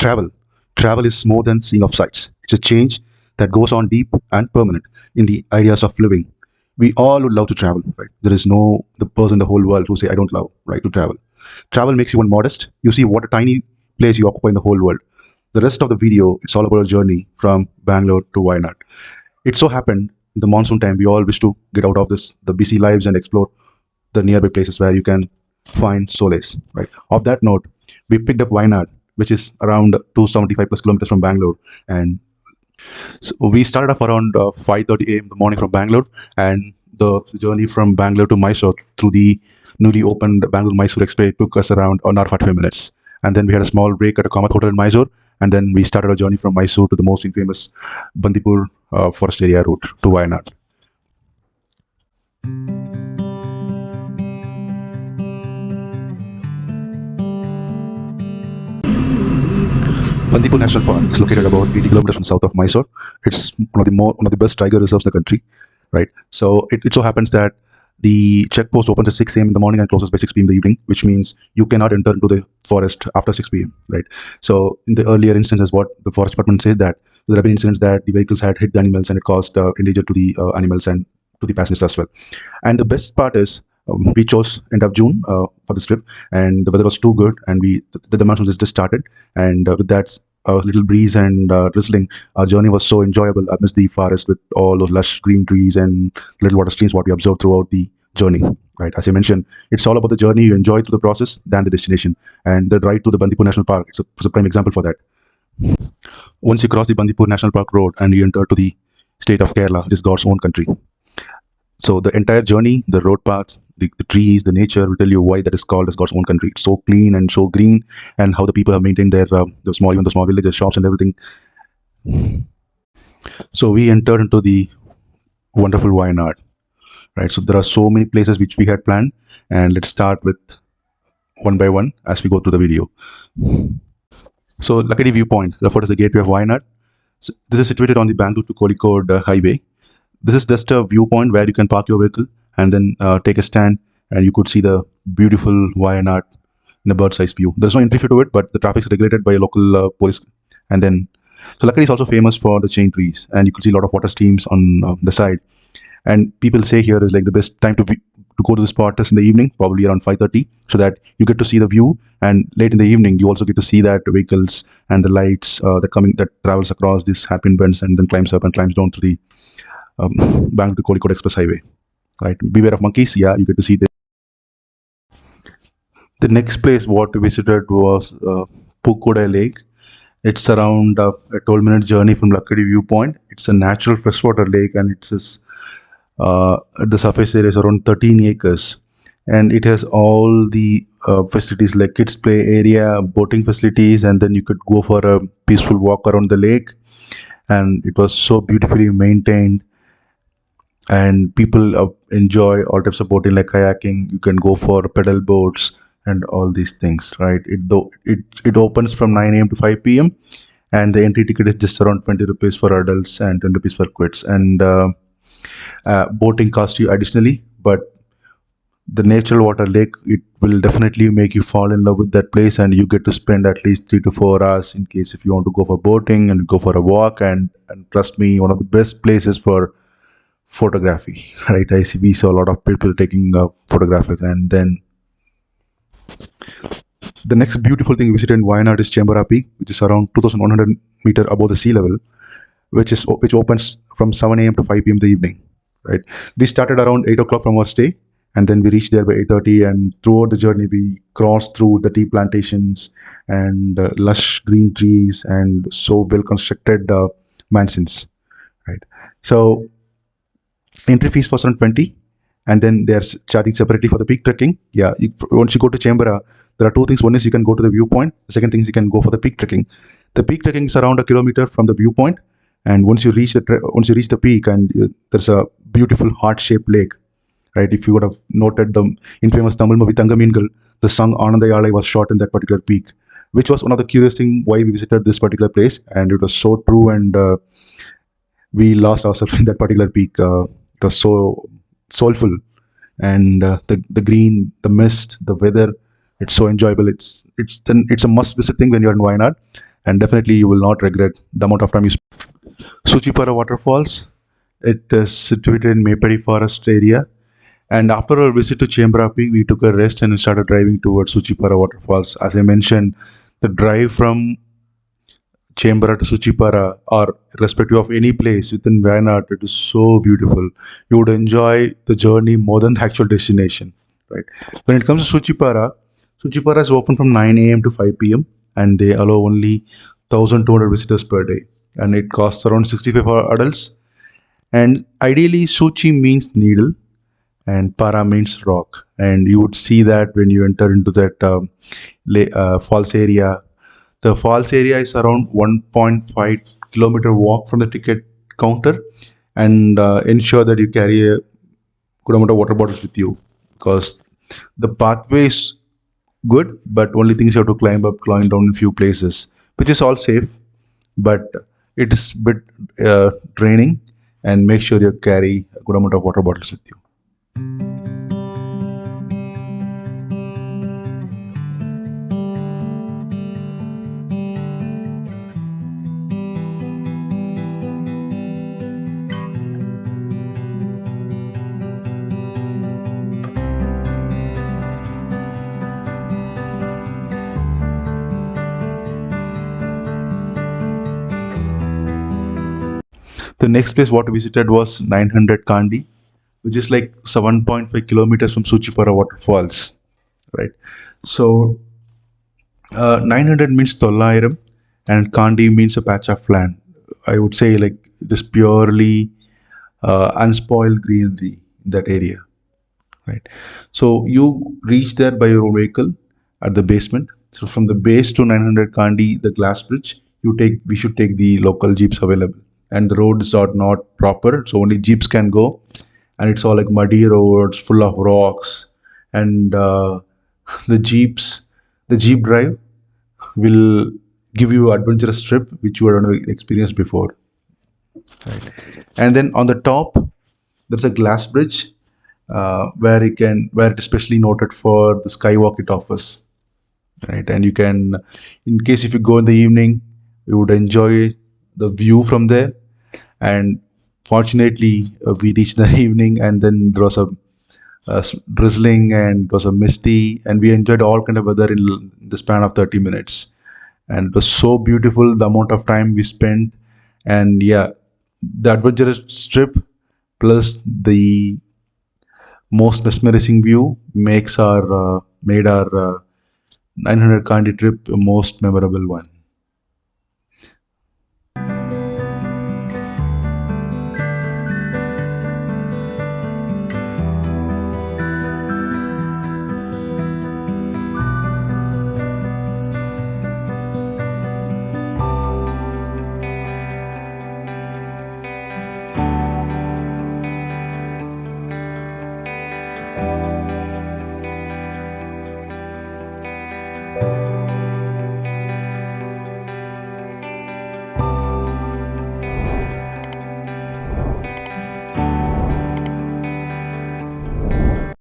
Travel. Travel is more than seeing of sights. It's a change that goes on deep and permanent in the ideas of living. We all would love to travel, right? There is no the person in the whole world who say I don't love, right, to travel. Travel makes you one modest. You see what a tiny place you occupy in the whole world. The rest of the video, it's all about a journey from Bangalore to Wayanad. It so happened in the monsoon time we all wish to get out of this the busy lives and explore the nearby places where you can find solace. Right. Of that note, we picked up Wayanad, which is around 275 plus kilometers from Bangalore, and so we started off around 5:30 a.m. in the morning from Bangalore, and the journey from Bangalore to Mysore through the newly opened Bangalore Mysore Express took us around 1 hour 45 minutes. And then we had a small break at a Kamath hotel in Mysore, and then we started our journey from Mysore to the most infamous Bandipur forest area route to Wayanad. Bandipur National Park is located about 80 kilometers from south of Mysore. It's one of the best tiger reserves in the country, right? So it so happens that the checkpost opens at 6 a.m. in the morning and closes by 6 p.m. in the evening, which means you cannot enter into the forest after 6 p.m. Right? So in the earlier instances, what the forest department says that there have been incidents that the vehicles had hit the animals and it caused endanger to the animals and to the passengers as well. And the best part is we chose end of June for this trip, and the weather was too good, and the monsoon just started, and with that little breeze and drizzling, our journey was so enjoyable amidst the forest with all those lush green trees and little water streams what we observed throughout the journey. Right, as I mentioned, it's all about the journey you enjoy through the process than the destination, and the ride to the Bandipur National Park it's a prime example for that. Once you cross the Bandipur National Park road and you enter to the state of Kerala, it is God's own country. So the entire journey, the road paths, the trees, the nature will tell you why that is called as God's own country. It's so clean and so green, and how the people have maintained their even the small villages, shops, and everything. So we entered into the wonderful Wayanad, right? So there are so many places which we had planned, and let's start with one by one as we go through the video. So Lakadi Viewpoint, referred as the gateway of Wayanad. So this is situated on the Bangalore to Kozhikode highway. This is just a viewpoint where you can park your vehicle and then take a stand, and you could see the beautiful Wayanad in a bird's eye view. There's no entry fee to it, but the traffic is regulated by a local police. And then, so Lakadi is also famous for the chain trees, and you could see a lot of water streams on the side. And people say here is like the best time to go to the spot is in the evening, probably around 5:30, so that you get to see the view. And late in the evening, you also get to see that vehicles and the lights that travels across these hairpin bends and then climbs up and climbs down to the Bangalore to Kozhikode Express Highway. Right, beware of monkeys. Yeah, you get to see them. The next place what we visited was Pukoda Lake. It's around a 12-minute journey from Lakadi Viewpoint. It's a natural freshwater lake, and the surface area is around 13 acres, and it has all the facilities like kids play area, boating facilities, and then you could go for a peaceful walk around the lake. And it was so beautifully maintained, and people enjoy all types of boating like kayaking. You can go for pedal boats and all these things, right? It opens from 9 a.m. to 5 p.m. and the entry ticket is just around 20 rupees for adults and 10 rupees for kids, and boating costs you additionally. But the natural water lake, it will definitely make you fall in love with that place, and you get to spend at least 3 to 4 hours in case if you want to go for boating and go for a walk. And trust me, one of the best places for photography, right? We saw a lot of people taking photographs. And then the next beautiful thing we visited in Wayanad is Chembara Peak, which is around 2,100 meter above the sea level, which opens from 7 a.m. to 5 p.m. in the evening. Right, we started around 8 o'clock from our stay, and then we reached there by 8:30. And throughout the journey, we crossed through the tea plantations and lush green trees and so well constructed mansions. Right, so entry fees for around 20, and then there's charging separately for the peak trekking. Yeah, once you go to Chembara, there are two things. One is you can go to the viewpoint. The second thing is you can go for the peak trekking. The peak trekking is around a kilometer from the viewpoint, and once you reach the peak, and there's a beautiful heart-shaped lake. Right, if you would have noted the infamous Tamil movie Thangameengal, the song Anandayalai was shot in that particular peak, which was one of the curious things why we visited this particular place, and it was so true. And we lost ourselves in that particular peak. It was so soulful, and the green, the mist, the weather, it's so enjoyable. It's a must visit thing when you're in Wayanad. and definitely you will not regret the amount of time you spent. Suchipara Waterfalls. It is situated in Mepadi Forest area. And after our visit to Chembrapi, we took a rest and started driving towards Suchipara Waterfalls. As I mentioned, the drive from Chembara to Suchipara, or irrespective of any place within Wayanad, it is so beautiful. You would enjoy the journey more than the actual destination, right? When it comes to Suchipara, Suchipara is open from 9 a.m. to 5 p.m. and they allow only 1,200 visitors per day, and it costs around 65 for adults. And ideally, Suchi means needle and para means rock, and you would see that when you enter into that falls area. The falls area is around 1.5 kilometer walk from the ticket counter, and ensure that you carry a good amount of water bottles with you, because the pathway is good, but only things you have to climb up, climb down in few places, which is all safe, but it is bit draining, and make sure you carry a good amount of water bottles with you. The next place what we visited was 900 Kandi, which is like 7.5 kilometers from Suchipara waterfalls, right? So 900 means Tollairam and Kandi means a patch of land. I would say like this purely unspoiled greenery in that area, right? So you reach there by your own vehicle at the basement. So from the base to 900 Kandi, the glass bridge, we should take the local jeeps available. And the roads are not proper, so only jeeps can go. And it's all like muddy roads, full of rocks. And the jeeps, the jeep drive will give you adventurous trip which you are not experienced before. And then on the top, there's a glass bridge where it is specially noted for the skywalk it offers, right? And you can, in case if you go in the evening, you would enjoy the view from there. And fortunately, we reached the evening, and then there was a drizzling and it was a misty, and we enjoyed all kind of weather in the span of 30 minutes, and it was so beautiful the amount of time we spent. And yeah, the adventurous trip plus the most mesmerizing view made our 900 Kandi trip a most memorable one.